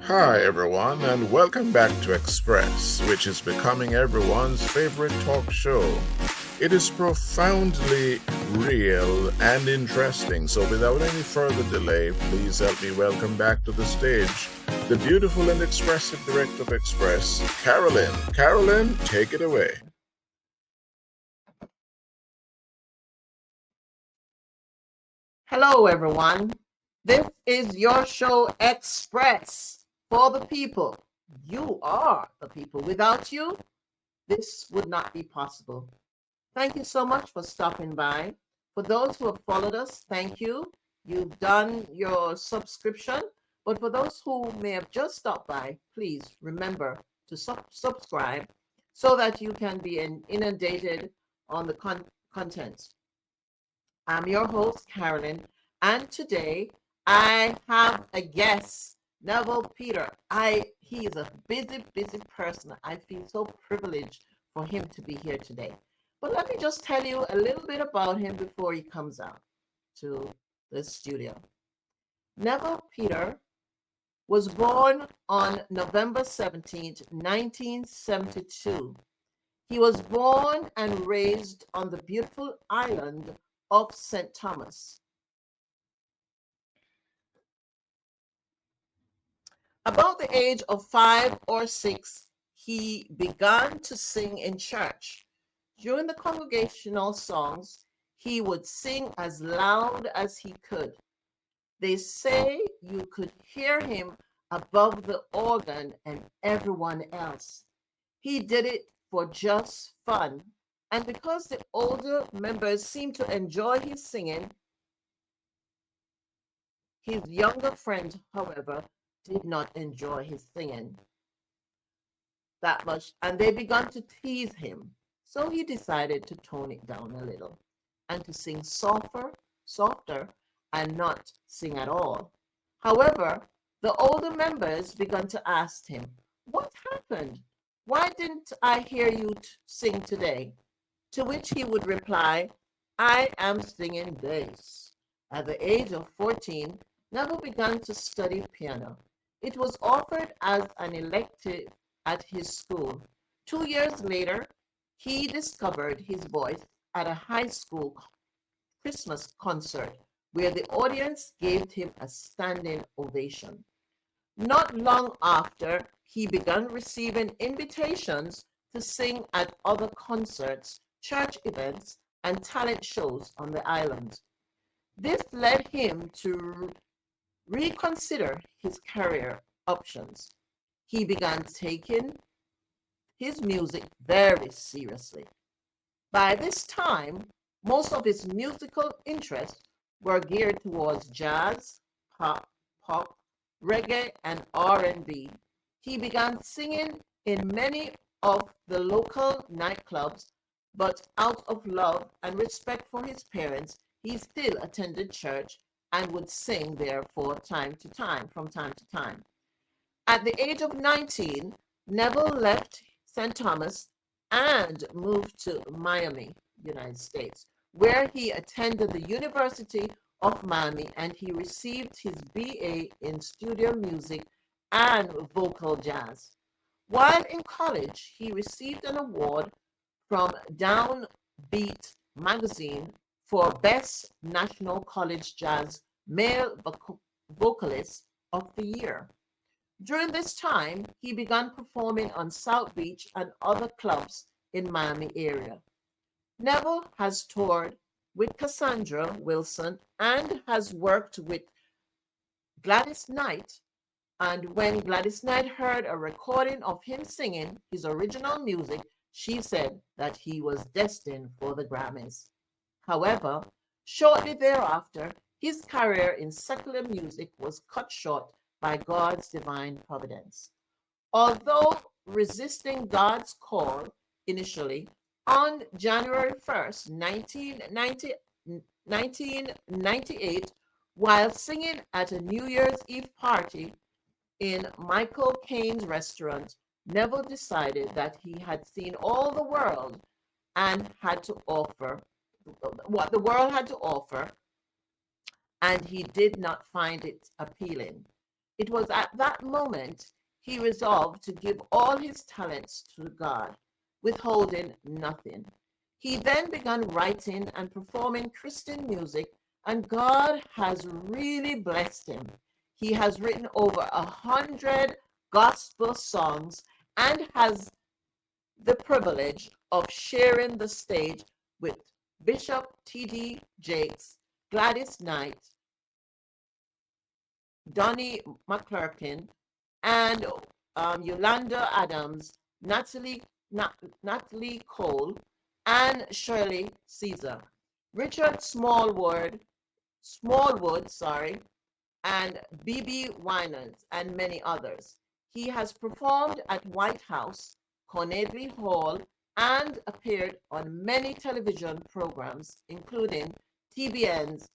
Hi, everyone, and welcome back to Express, which is becoming everyone's favorite talk show. It is profoundly real and interesting, so without any further delay, please help me welcome back to the stage the beautiful and expressive director of Express, Carolyn. Carolyn, take it away. Hello, everyone. This is your show, Express, for the people. You are the people. Without you, this would not be possible. Thank you so much for stopping by. For those who have followed us, thank you. You've done your subscription. But for those who may have just stopped by, please remember to subscribe so that you can be inundated on the content. I'm your host, Carolyn, and today I have a guest, Neville Peter. He is a busy person. I feel so privileged for him to be here today. But let me just tell you a little bit about him before he comes out to the studio. Neville Peter was born on November 17th, 1972. He was born and raised on the beautiful island of St. Thomas. About the age of 5 or 6, he began to sing in church. During the congregational songs, he would sing as loud as he could. They say you could hear him above the organ and everyone else. He did it for just fun. And because the older members seemed to enjoy his singing, his younger friends, however, did not enjoy his singing that much, and they began to tease him. So he decided to tone it down a little and to sing softer, and not sing at all. However, the older members began to ask him, "What happened? Why didn't I hear you sing today?" To which he would reply, "I am singing bass." At the age of 14, Neville began to study piano. It was offered as an elective at his school. 2 years later, he discovered his voice at a high school Christmas concert where the audience gave him a standing ovation. Not long after, he began receiving invitations to sing at other concerts, church events, and talent shows on the island. This led him to reconsider his career options. He began taking his music very seriously. By this time, most of his musical interests were geared towards jazz, pop, reggae, and R&B. He began singing in many of the local nightclubs, but out of love and respect for his parents, he still attended church and would sing there from time to time. At the age of 19, Neville left St. Thomas and moved to Miami, United States, where he attended the University of Miami and he received his BA in studio music and vocal jazz. While in college, he received an award from Downbeat magazine for Best National College Jazz Male Vocalist of the Year. During this time, he began performing on South Beach and other clubs in Miami area. Neville has toured with Cassandra Wilson and has worked with Gladys Knight. And when Gladys Knight heard a recording of him singing his original music, she said that he was destined for the Grammys. However, shortly thereafter, his career in secular music was cut short by God's divine providence. Although resisting God's call initially, on January 1st, 1998, while singing at a New Year's Eve party in Michael Caine's restaurant, Neville decided that he had seen all the world and had to offer what the world had to offer, and he did not find it appealing. It was at that moment he resolved to give all his talents to God, withholding nothing. He then began writing and performing Christian music, and God has really blessed him. He has written over 100 gospel songs and has the privilege of sharing the stage with Bishop T.D. Jakes, Gladys Knight, Donnie McClurkin, and Yolanda Adams, Natalie Cole, and Shirley Caesar. Richard Smallwood, and B.B. Winans, and many others. He has performed at White House, Carnegie Hall, and appeared on many television programs, including TBN's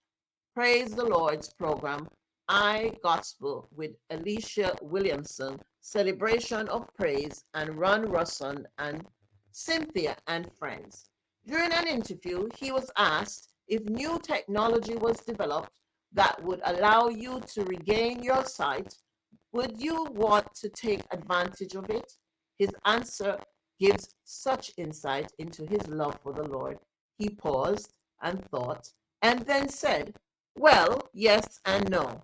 Praise the Lord's program, I Gospel with Alicia Williamson, Celebration of Praise, and Ron Russon and Cynthia and Friends. During an interview, he was asked if new technology was developed that would allow you to regain your sight, would you want to take advantage of it? His answer gives such insight into his love for the Lord. He paused and thought, and then said, well, yes and no.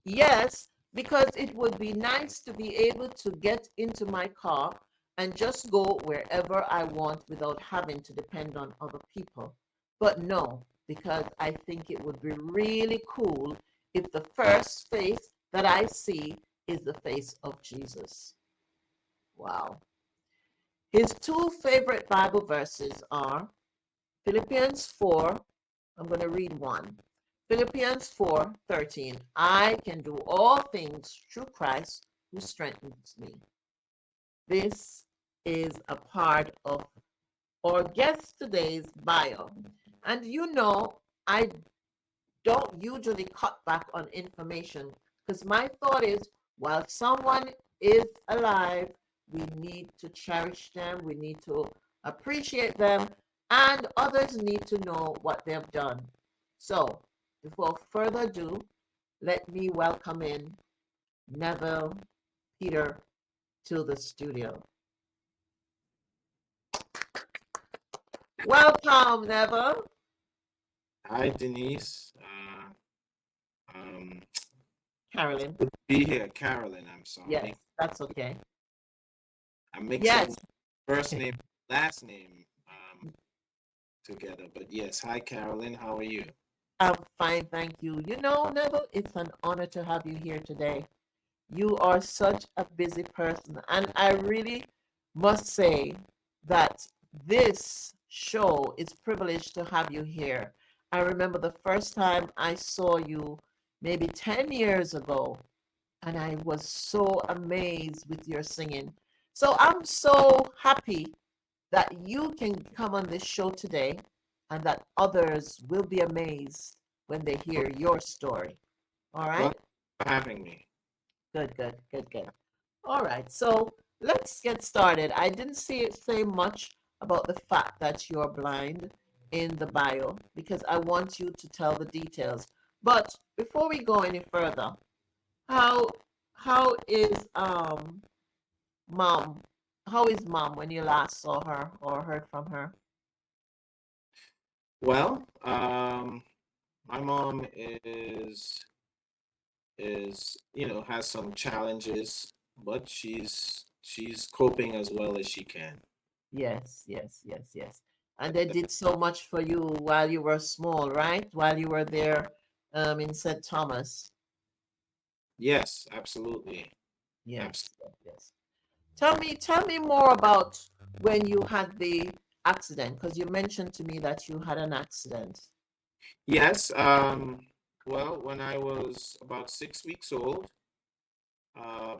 Yes, because it would be nice to be able to get into my car and just go wherever I want without having to depend on other people. But no, because I think it would be really cool if the first face that I see is the face of Jesus. Wow. His two favorite Bible verses are Philippians 4. I'm going to read one. Philippians 4:13. I can do all things through Christ who strengthens me. This is a part of our guest today's bio. And I don't usually cut back on information because my thought is while someone is alive, we need to cherish them, we need to appreciate them, and others need to know what they've done. So, before further ado, let me welcome in Neville Peter to the studio. Welcome, Neville. Hi, Denise. Um, Carolyn. Good to be here, Carolyn. I'm Yes, sorry. that's okay. I'm mixing Yes, first name, last name together. But yes, hi, Carolyn. How are you? I'm fine, thank you. Neville, it's an honor to have you here today. You are such a busy person, and I really must say that this show is privileged to have you here. I remember the first time I saw you maybe 10 years ago, and I was so amazed with your singing. So I'm so happy that you can come on this show today and that others will be amazed when they hear your story. All Well, right? for having me. Good, good, good, good. All right, so let's get started. I didn't see it say much about the fact that you're blind in the bio because I want you to tell the details. But before we go any further, how how is mom? How is mom when you last saw her or heard from her? Well, my mom has some challenges, but she's coping as well as she can. Yes, yes, yes, yes. And they did so much for you while you were small, right? While you were there in St. Thomas. Yes, absolutely. Yes, Absolutely. yes, yes. Tell me more about when you had the accident, because you mentioned to me that you had an accident. Yes. Well, when I was about 6 weeks old,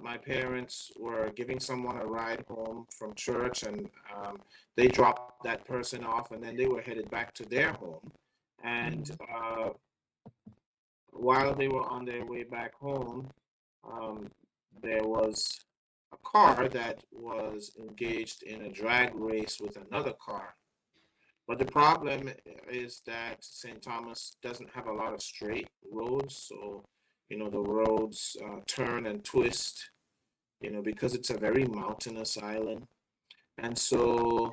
my parents were giving someone a ride home from church, and they dropped that person off, and then they were headed back to their home. And Mm, while they were on their way back home, um, there was a car that was engaged in a drag race with another car. But the problem is that St. Thomas doesn't have a lot of straight roads, so the roads turn and twist, because it's a very mountainous island. And so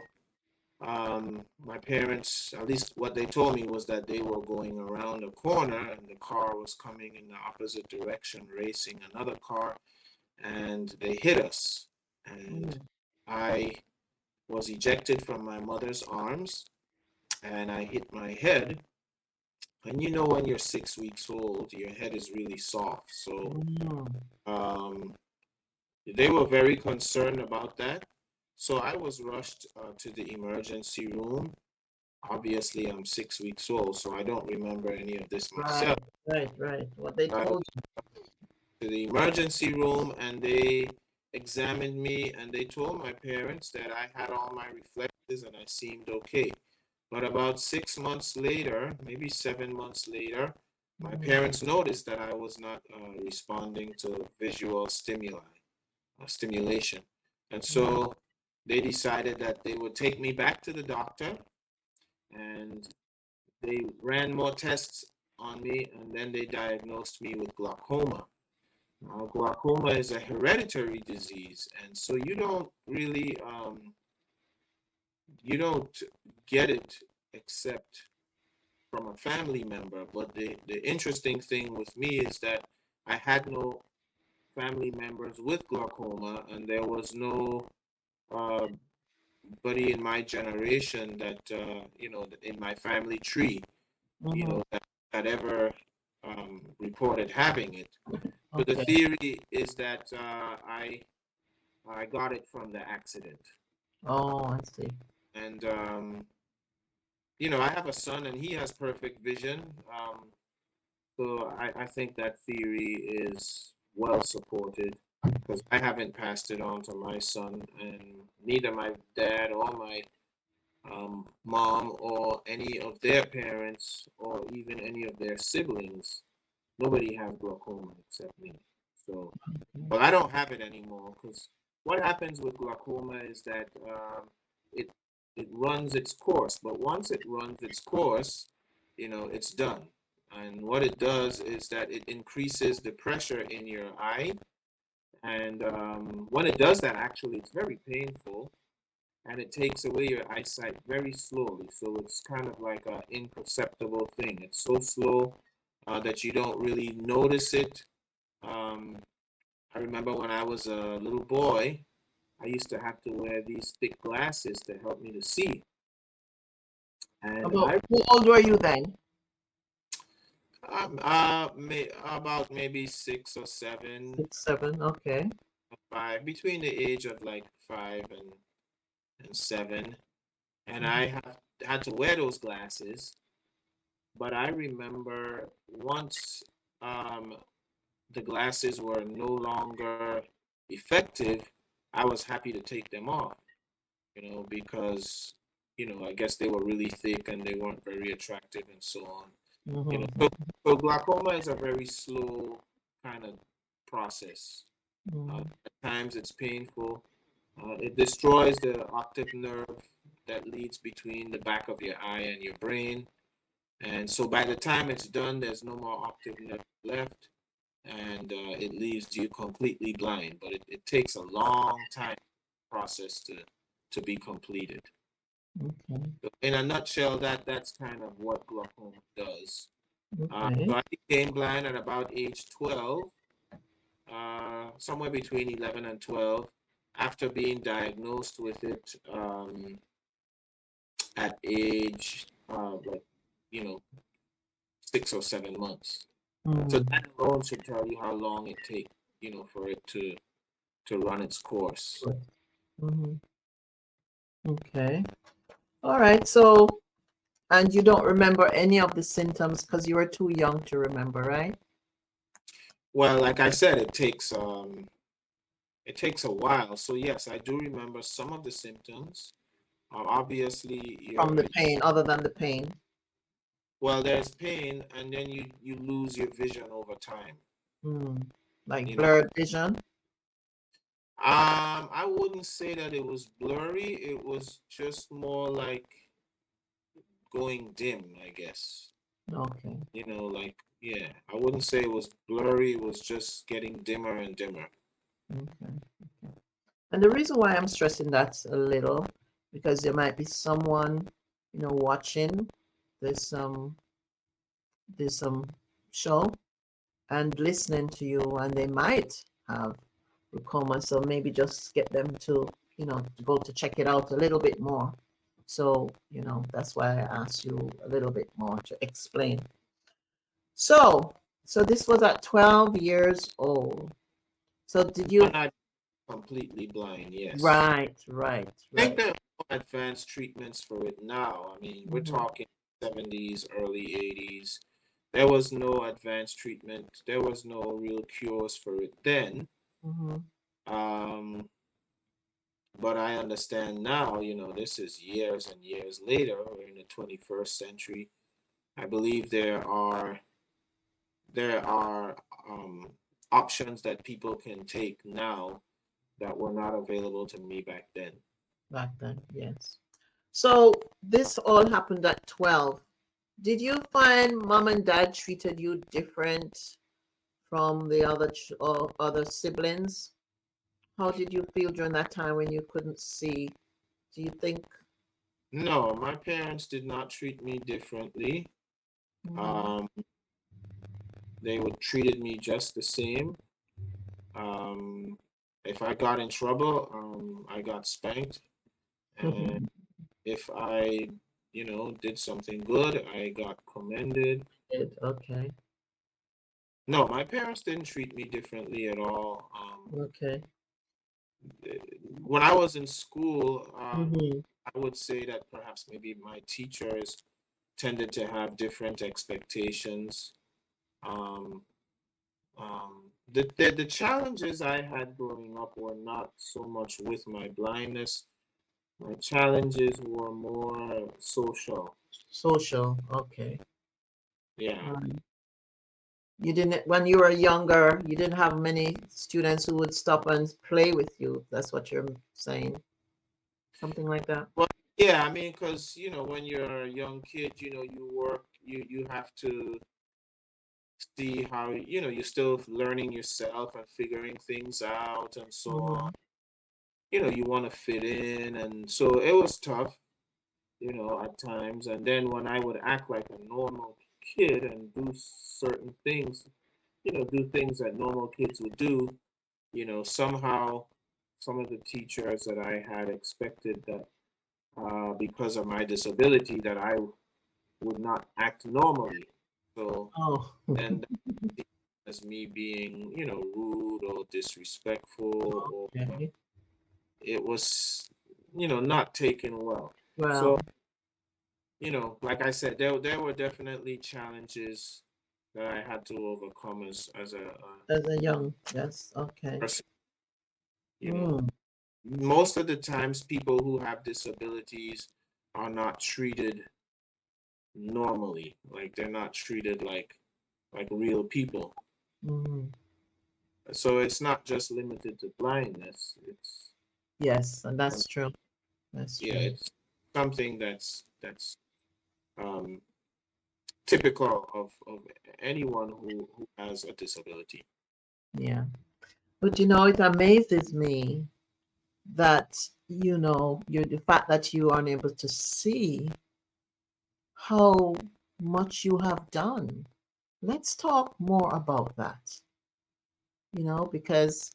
my parents, at least what they told me, was that they were going around a corner and the car was coming in the opposite direction, racing another car, and they hit us. And Mm. I was ejected from my mother's arms and I hit my head. And when you're 6 weeks old, your head is really soft. So Mm. um, they were very concerned about that. So I was rushed to the emergency room. Obviously, I'm 6 weeks old, so I don't remember any of this myself. Right, right, right. What they I told to the emergency room and they examined me and they told my parents that I had all my reflexes and I seemed okay. But about 6 months later, maybe 7 months later, my you. parents noticed that I was not responding to visual stimulation. And Mm. so they decided that they would take me back to the doctor and they ran more tests on me and then they diagnosed me with glaucoma. Glaucoma is a hereditary disease, and so you don't get it except from a family member. But the interesting thing with me is that I had no family members with glaucoma, and there was no uh, buddy in my generation that in my family tree, Mm-hmm. that ever reported having it. So the Okay. theory is that I got it from the accident. Oh, I see. And, I have a son and he has perfect vision. So I think that theory is well supported because I haven't passed it on to my son, and neither my dad or my mom or any of their parents or even any of their siblings. Nobody has glaucoma except me. So, Okay. but I don't have it anymore because what happens with glaucoma is that it it runs its course. But once it runs its course, it's done. And what it does is that it increases the pressure in your eye. And when it does that, actually, it's very painful and it takes away your eyesight very slowly. So it's kind of like an imperceptible thing. It's so slow that you don't really notice it. Um, I remember when I was a little boy, I used to have to wear these thick glasses to help me to see. And About how old were you then? about maybe 6 or 7, 6, 7. Okay. 5, between the age of like 5 and 7, and Mhm. I have had to wear those glasses. But I remember once um, the glasses were no longer effective, I was happy to take them off, because, I guess they were really thick and they weren't very attractive and so on. You know, Mhm. so, so glaucoma is a very slow kind of process. Mhm. At times it's painful. It destroys the optic nerve that leads between the back of your eye and your brain. And so by the time it's done, there's no more optic nerve left, and it leaves you completely blind. But it takes a long time process to be completed. Okay. So in a nutshell, that's kind of what glaucoma does. Okay. So I became blind at about age 12, somewhere between 11 and 12, after being diagnosed with it at age like you know 6 or 7 months. So Mm. that alone should tell you how long it takes, for it to run its course. Mm-hmm. Okay. All right. So, and you don't remember any of the symptoms because you were too young to remember, right? Well, like I said, it takes a while. So yes, I do remember some of the symptoms. Obviously, From the pain, other than the pain. well, there's pain, and then you lose your vision over time. Mm. Like You know, blurred vision. I wouldn't say that it was blurry. It was just more like going dim, I guess. Okay. Like, yeah, I wouldn't say it was blurry, it was just getting dimmer and dimmer. Okay. And the reason why I'm stressing that a little, because there might be someone, watching this this show and listening to you, and they might have glaucoma. So maybe just get them to, to go to check it out a little bit more. So, that's why I asked you a little bit more to explain. So, so this was at 12 years old. So did you? But not completely blind, yes. Right, right, I think right. there are more advanced treatments for it now. I mean, we're Hmm. talking 70s, early 80s. There was no advanced treatment. There was no real cures for it then. Hmm. Um, but I understand now, this is years and years later. We're in the 21st century. I believe there are options that people can take now that were not available to me back then. Back then, yes. So this all happened at 12. Did you find mom and dad treated you different from the or other siblings? How did you feel during that time when you couldn't see? Do you think? No, my parents did not treat me differently. Mhm. Um, they would treated me just the same. Um, if I got in trouble, I got spanked, and if I, did something good, I got commended. Okay, No, my parents didn't treat me differently at all. okay. When I was in school, Hmm. I would say that perhaps maybe my teachers tended to have different expectations. Um, the challenges I had growing up were not so much with my blindness. My challenges were more social. Social, okay. Yeah. Right. You didn't, when you were younger, you didn't have many students who would stop and play with you. That's what you're saying. Something like that. Well, yeah, I mean, because when you're a young kid, you work, you have to see how, you're still learning yourself and figuring things out and so on. Hmm. You want to fit in, and so it was tough, at times. And then when I would act like a normal kid and do certain things, do things that normal kids would do, somehow some of the teachers that I had expected that because of my disability that I would not act normally. So Oh, then as me being, rude or disrespectful, or okay. it was, not taken well. Well, So, like I said, there were definitely challenges that I had to overcome as as a young, yes, okay. person. You know, Mm, most of the times people who have disabilities are not treated normally. Like they're not treated like real people. mm. So it's not just limited to blindness. Yes, and Um, that's true. That's yeah, true. it's something that's um, typical of anyone who has a disability. Yeah. But it amazes me that, the fact that you are unable to see how much you have done. Let's talk more about that, because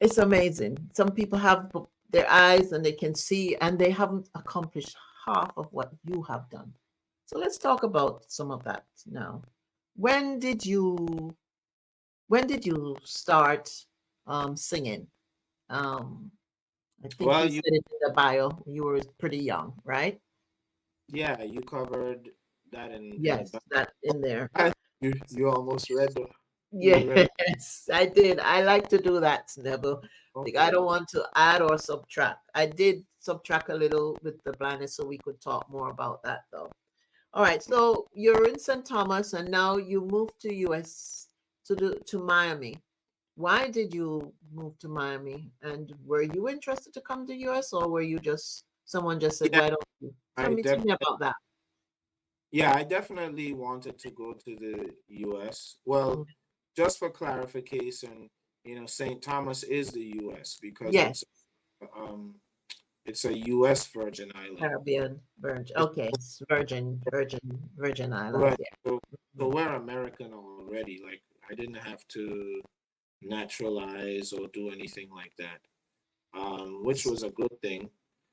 it's amazing. Some people have their eyes and they can see, and they haven't accomplished half of what you have done. So let's talk about some of that now. When did you when did you start singing? Um, I think Well, you said it in the bio. You were pretty young, right? you covered that in the Yes, back. that in there. You almost read the you read Yes, I did. I like to do that, Neville. Like, I okay. don't want to add or subtract. I did subtract a little with the blindness, so we could talk more about that, though. All right, so you're in St. Thomas, and now you moved to US to Miami. Why did you move to Miami? And were you interested to come to US, or were you just someone just said, Yeah, "Why don't you?" I Tell me definitely about that. Yeah, I definitely wanted to go to the US. Well, Mm. just for clarification, St. Thomas is the US because Yes, um it's a US Virgin Island. Caribbean, Virgin. It's Okay, it's Virgin Islands. correct. Yeah. So we're American already. Like I didn't have to naturalize or do anything like that. Which was a good thing. Uh,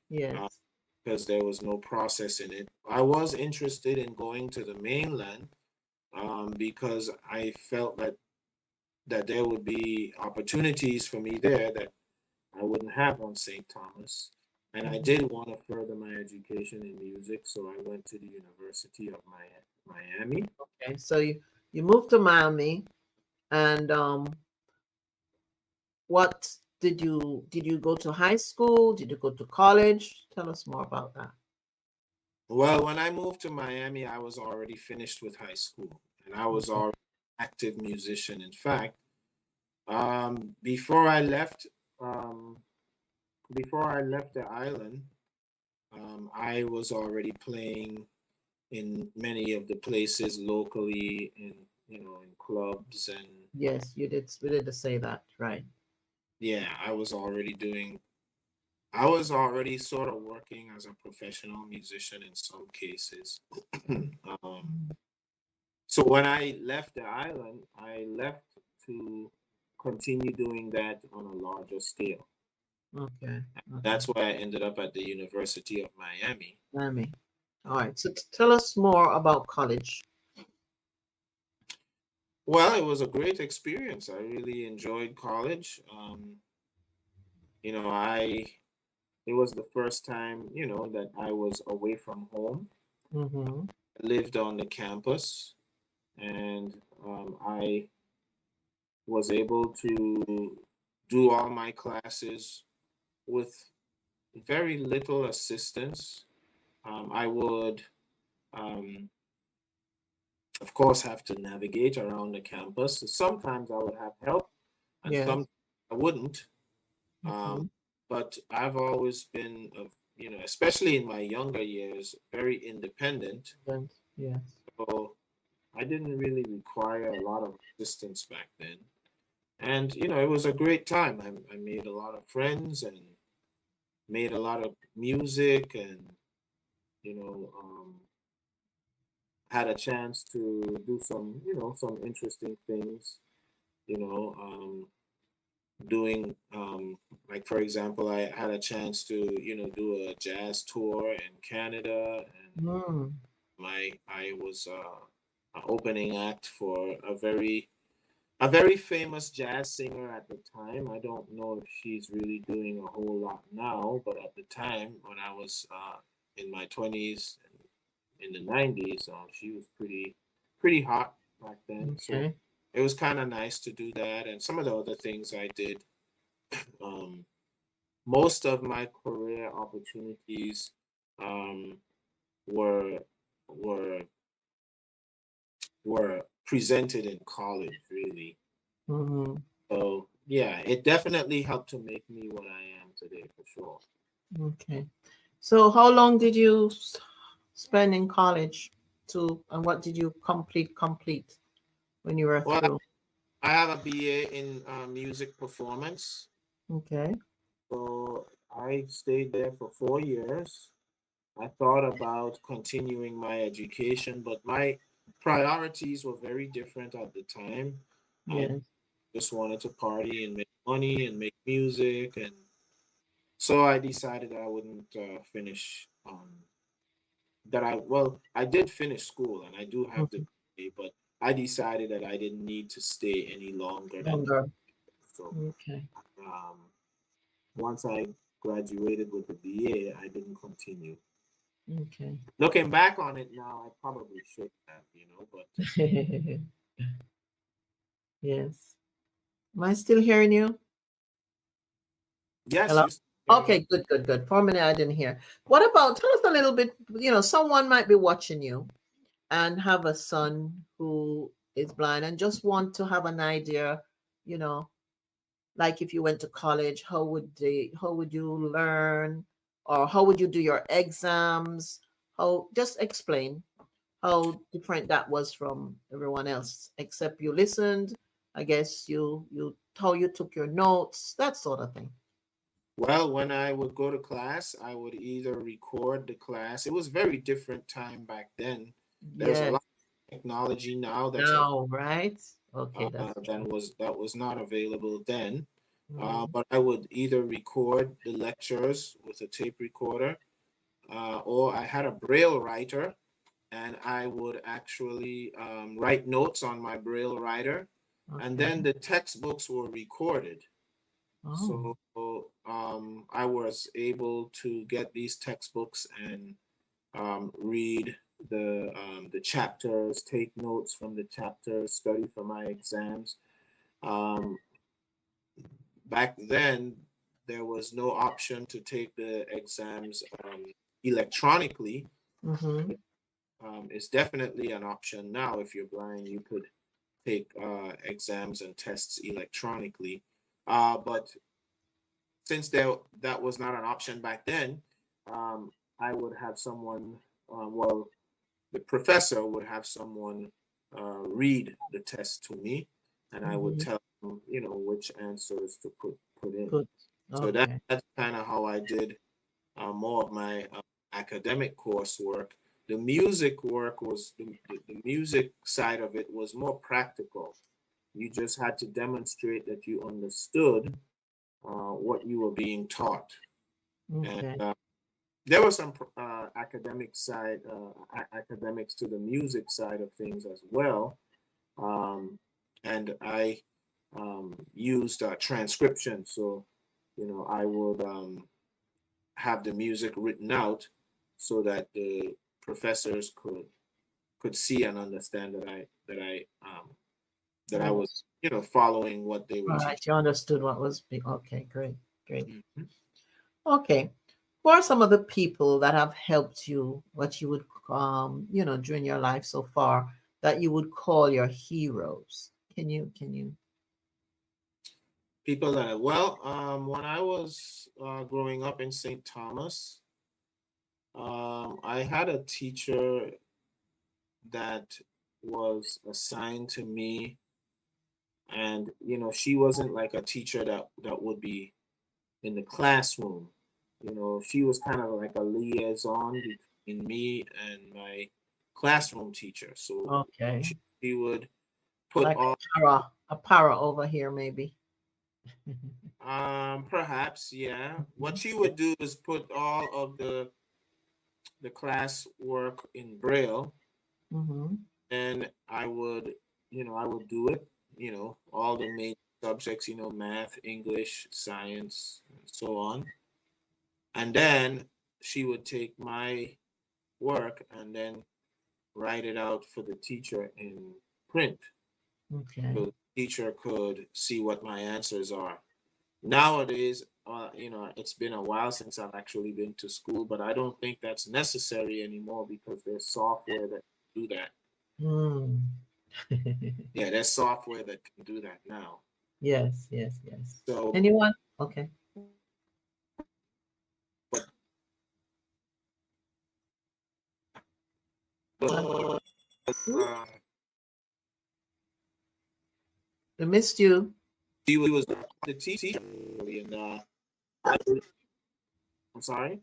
Yes. because there was no process in it. I was interested in going to the mainland because I felt that there would be opportunities for me there that I wouldn't have on St. Thomas. And I Mhm. did want to further my education in music, so I went to the University of Miami. Okay, so you moved to Miami, and what did you go to high school? Did you go to college? Tell us more about that. Well, when I moved to Miami, I was already finished with high school, and I was Okay. already an active musician. In fact, before I left, um, before I left the island, I was already playing in many of the places locally, in clubs, and Yes, you did say that, right? yeah, I was already sort of working as a professional musician in some cases. um, Mhm. so when I left the island, I left to continue doing that on a larger scale. Okay. Okay. That's why I ended up at the University of Miami. Miami. All right. So tell us more about college. Well, it was a great experience. I really enjoyed college. I it was the first time, that I was away from home. Mm-hmm. I lived on the campus, and I was able to do all my classes with very little assistance. I would, um, of course, have to navigate around the campus. Sometimes I would have help, and Yes. some I wouldn't. Mm-hmm. But I've always been, especially in my younger years, very independent. Yes. So I didn't really require a lot of assistance back then. And, it was a great time. I made a lot of friends and made a lot of music and, you know, um, had a chance to do some interesting things, you know, doing, like, for example, I had a chance to, do a jazz tour in Canada, and Mm. I was an opening act for a very famous jazz singer at the time. I don't know if she's really doing a whole lot now, but at the time when I was in my 20s and in the 90s, she was pretty hot back then. So Okay. it was kind of nice to do that, and some of the other things I did. Um, Most of my career opportunities um, were were were presented in college, really. Mm-hmm. So yeah, it definitely helped to make me what I am today, for sure. Okay. So how long did you spend in college and what did you complete when you were Well, through? I have a BA in music performance, Okay. so I stayed there for 4 years. I thought about continuing my education, but my priorities were very different at the time. I Yes. just wanted to party and make money and make music, and so I decided I wouldn't finish. I did finish school and I do have the Mhm. BA, but I decided that I didn't need to stay any longer than that. Longer. So Okay. um, once I graduated with the BA, I didn't continue. Okay. Looking back on it now, I probably should have, but Yes. Am I still hearing you? yes, Hello? you hear me. Okay, good, good, good. For a minute, I didn't hear. What about, tell us a little bit, someone might be watching you and have a son who is blind and just want to have an idea, you know, like if you went to college, how would you learn or how would you do your exams? Just explain. how different that was from everyone else, except you listened. I guess you how you took your notes, that sort of thing. Well, when I would go to class, I would either record the class. It was very different time back then. There's a Yes. lot of technology now that's Now, right? Okay, that's true. that was not available then. Mm, But I would either record the lectures with a tape recorder, or I had a braille writer, and I would actually write notes on my braille writer, and okay. then the textbooks were recorded. Oh. So I was able to get these textbooks and read the chapters, take notes from the chapters, study for my exams. Um, Back then, there was no option to take the exams electronically. Mm-hmm. It's definitely an option now. If you're blind, you could take exams and tests electronically. But since that was not an option back then, I would have someone, well, the professor would have someone read the test to me, and I would Mm-hmm. tell them, which answers to put in. Good. So that Okay. that's kind of how I did more of my academic coursework. The music work was the music side of it was more practical. You just had to demonstrate that you understood what you were being taught. And Okay. there was some academics to the music side of things as well. Um, and I used transcription. So, I would have the music written out so that the professors could see and understand that I was, Yes. following what they were All right. teaching. You understood what was being. Okay. Great. Great. Mhm. Okay. Who are some of the people that have helped you, what you would, during your life so far, that you would call your heroes? Can you? People that, well, when I was growing up in St. Thomas, I had a teacher that was assigned to me, and she wasn't like a teacher that would be in the classroom. She was kind of like a liaison between me and my classroom teacher. So Okay. she would put Like all, a para over here, maybe. perhaps, yeah. What she Yeah. would do is put all of the class work in Braille, Mm-hmm. and I would do it, all the main subjects, math, English, science, and so on. And then she would take my work and then write it out for the teacher in print. Okay. So the teacher could see what my answers are. Nowadays, it's been a while since I've actually been to school, but I don't think that's necessary anymore because there's software that can do that. Hmm. Yeah, there's software that can do that now. Yes, yes, yes. So, Anyone? Okay. but Uh, ooh, uh, I missed you. she was the teacher, and I, I'm sorry.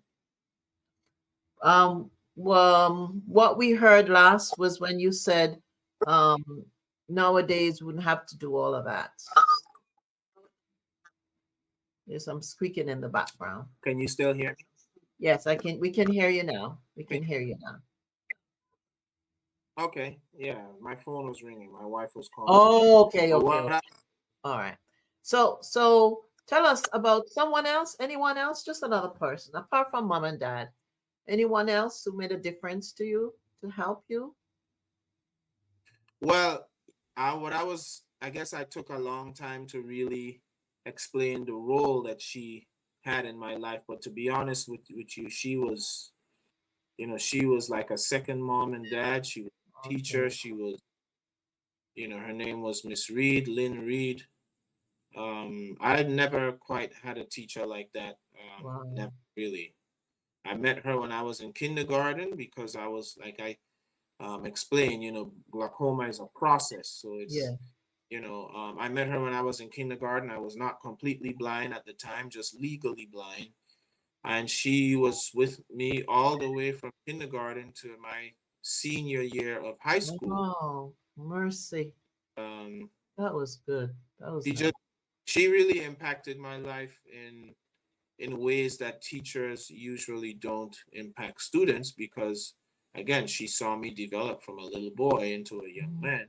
What we heard last was when you said, um, nowadays wouldn't have to do all of that. There's some squeaking in the background. Can you still hear me? Yes, I can. We can hear you now. We Okay. can hear you now. Okay. Yeah, my phone was ringing. My wife was calling. Oh, okay, But okay, what okay. All right. So tell us about someone else. Anyone else? Just another person apart from mom and dad. Anyone else who made a difference to you to help you? Well, I guess I took a long time to really explain the role that she had in my life. But to be honest with you, she was like a second mom and dad. She was a teacher. Okay. She was, her name was Miss Reed, Lynn Reed. I never quite had a teacher like that. Wow. Never really. I met her when I was in kindergarten because I was like explain, glaucoma is a process. So Yeah. it's, I met her when I was in kindergarten. I was not completely blind at the time, just legally blind. And she was with me all the way from kindergarten to my senior year of high school. Oh, mercy. Um, That was good. That was she nice. just she really impacted my life in ways that teachers usually don't impact students because again, she saw me develop from a little boy into a young Mm, man.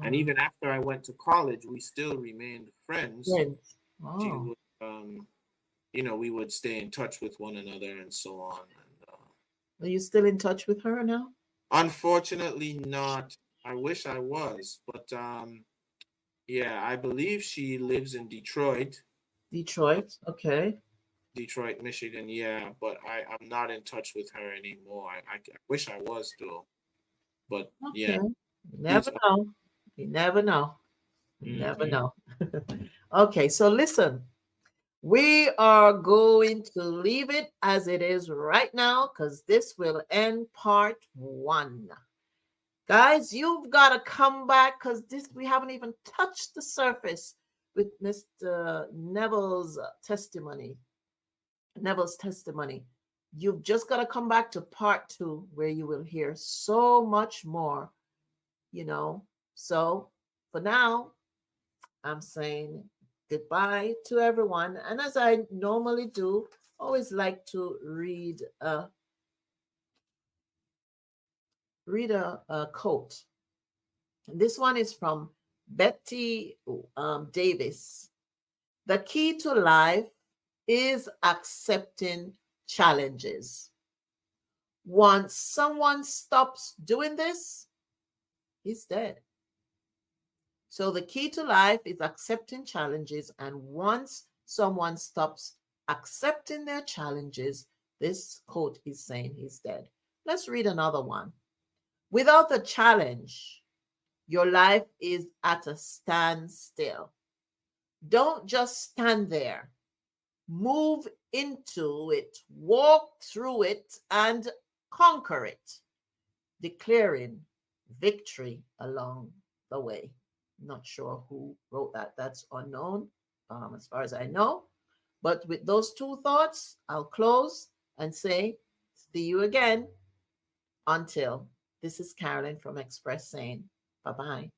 And wow. even after I went to college, we still remained friends. Friends. She Oh, would we would stay in touch with one another and so on. And are you still in touch with her now? unfortunately not. I wish I was, but yeah, I believe she lives in Detroit, Detroit. Okay. Detroit, Michigan. Yeah, but I'm not in touch with her anymore. I wish I was though. But Okay. yeah, You she's never know. You never know. You never mhm. know. Okay, so listen, we are going to leave it as it is right now because this will end part one. Guys, you've got to come back because this we haven't even touched the surface with Mr. Neville's testimony. You've just got to come back to part two where you will hear so much more, you know. So for now, I'm saying goodbye to everyone. And as I normally do, always like to read a quote. This one is from Betty Davis. The key to life is accepting challenges. Once someone stops doing this, he's dead. So the key to life is accepting challenges. And once someone stops accepting their challenges, this quote is saying he's dead. Let's read another one. Without a challenge, your life is at a standstill. Don't just stand there. Move into it, walk through it, and conquer it, declaring victory along the way. Not sure who wrote that. That's unknown, as far as I know. But with those two thoughts, I'll close and say, see you again until. This is Carolyn from Express saying, bye bye.